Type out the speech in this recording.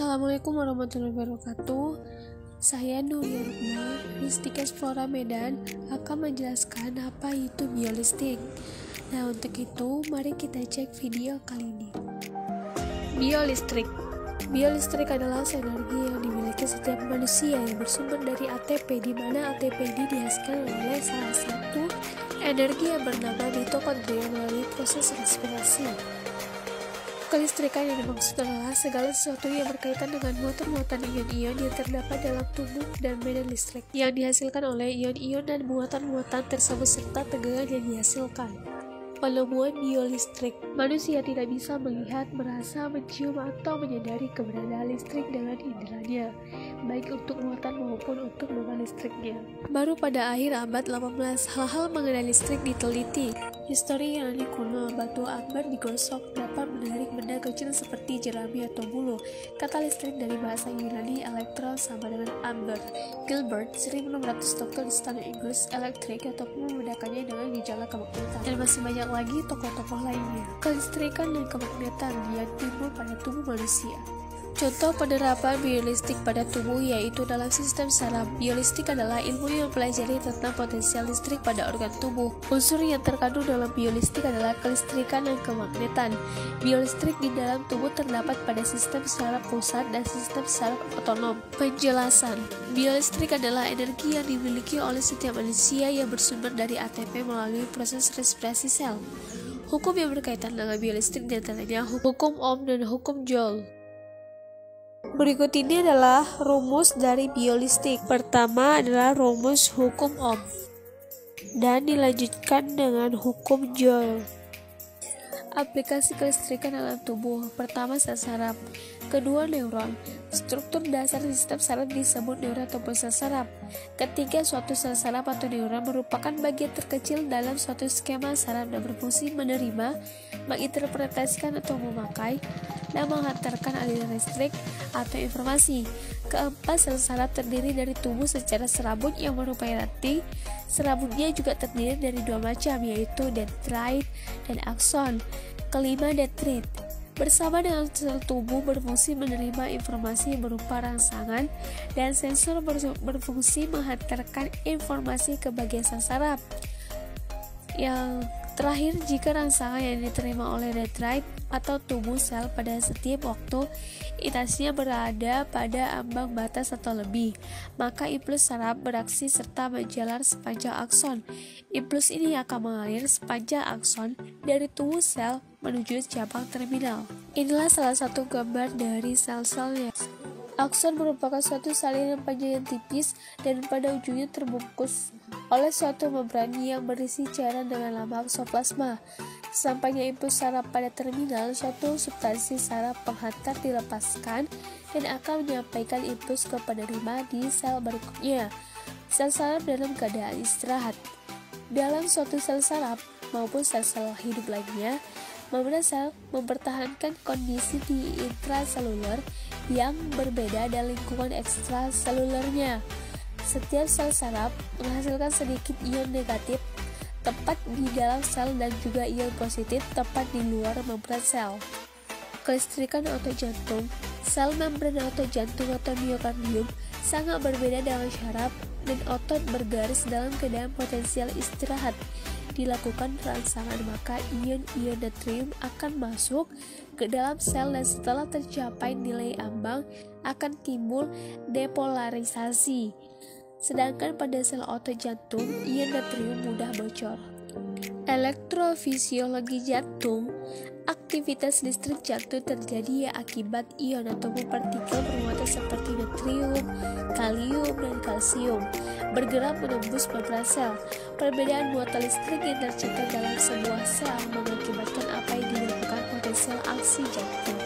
Assalamualaikum warahmatullahi wabarakatuh. Saya Nuria Rukma, Listik Explora Medan akan menjelaskan apa itu biolistrik. Nah, untuk itu mari kita cek video kali ini. Biolistrik. Biolistrik adalah energi yang dimiliki setiap manusia yang bersumber dari ATP, di mana ATP ini dihasilkan oleh salah satu energi yang bernama mitokondria melalui proses respirasi. Kelistrikan yang dimaksud adalah segala sesuatu yang berkaitan dengan muatan-muatan ion-ion yang terdapat dalam tubuh dan medan listrik yang dihasilkan oleh ion-ion dan muatan-muatan tersebut serta tegangan yang dihasilkan. Penemuan biolistrik. Manusia tidak bisa melihat, merasa, mencium, atau menyadari keberadaan listrik dengan inderanya, baik untuk muatan maupun untuk beban listriknya. Baru pada akhir abad 18, hal-hal mengenai listrik diteliti. Histori Yunani kuno, batu amber digosok dapat menarik benda kecil seperti jerami atau bulu. Kata listrik dari bahasa Yunani elektron sama dengan amber. Gilbert, 1600 dokter di istana Inggris, elektrik ataupun membedakannya dengan gejala kemagnetan. Dan masih banyak lagi tokoh-tokoh lainnya. Kelistrikan dan kemagnetan yang timbul pada tubuh manusia. Contoh penerapan biolistrik pada tubuh yaitu dalam sistem saraf. Biolistrik adalah ilmu yang mempelajari tentang potensial listrik pada organ tubuh. Unsur yang terkandung dalam biolistrik adalah kelistrikan dan kemagnetan. Biolistrik di dalam tubuh terdapat pada sistem saraf pusat dan sistem saraf otonom. Penjelasan. Biolistrik adalah energi yang dimiliki oleh setiap manusia yang bersumber dari ATP melalui proses respirasi sel. Hukum yang berkaitan dengan biolistrik diantaranya hukum Ohm dan hukum Joule. Berikut ini adalah rumus dari biolistrik. Pertama adalah rumus hukum Ohm dan dilanjutkan dengan hukum Joule. Aplikasi kelistrikan dalam tubuh. Pertama, sel saraf. Kedua, neuron. Struktur dasar sistem saraf disebut neuron ataupun sel saraf. Ketiga, suatu sel saraf atau neuron merupakan bagian terkecil dalam suatu skema saraf dan berfungsi menerima, menginterpretasikan atau memakai, dan menghantarkan aliran listrik atau informasi. Keempat, sel saraf terdiri dari tubuh secara serabut yang menyerupai ranting. Serabutnya juga terdiri dari dua macam, yaitu dendrit dan akson. Kelima, dendrit bersama dengan sel tubuh berfungsi menerima informasi berupa rangsangan, dan sensor berfungsi menghantarkan informasi ke bagian sel saraf. Yang terakhir, jika rangsangan yang diterima oleh dendrit atau tubuh sel pada setiap waktu intensnya berada pada ambang batas atau lebih, maka impuls saraf beraksi serta menjalar sepanjang akson. Impuls ini akan mengalir sepanjang akson dari tubuh sel menuju cabang terminal. Inilah salah satu gambar dari sel-selnya. Akson merupakan suatu salinan panjang yang tipis dan pada ujungnya terbungkus oleh suatu membran yang berisi cairan dengan nama aksoplasma. Sampainya impuls saraf pada terminal, suatu substansi saraf penghantar dilepaskan dan akan menyampaikan impuls ke penerima di sel berikutnya. Sel saraf dalam keadaan istirahat. Dalam suatu sel saraf maupun sel-sel hidup lainnya, membran sel mempertahankan kondisi di intraseluler yang berbeda dan lingkungan ekstraselulernya. Setiap sel saraf menghasilkan sedikit ion negatif tepat di dalam sel dan juga ion positif tepat di luar membran sel. Kelistrikan otot jantung. Sel membran otot jantung atau miokardium sangat berbeda dengan syaraf dan otot bergaris dalam keadaan potensial istirahat. Dilakukan rangsangan, maka ion-ion natrium akan masuk ke dalam sel dan setelah tercapai nilai ambang akan timbul depolarisasi. Sedangkan pada sel otot jantung, ion natrium mudah bocor. Elektrofisiologi jantung. Aktivitas listrik jantung terjadi akibat ion ataupun partikel bermuatan seperti natrium, kalium, dan kalsium bergerak menembus membran sel. Perbedaan muatan listrik yang tercipta dalam sebuah sel mengakibatkan apa yang dinamakan potensial aksi jantung.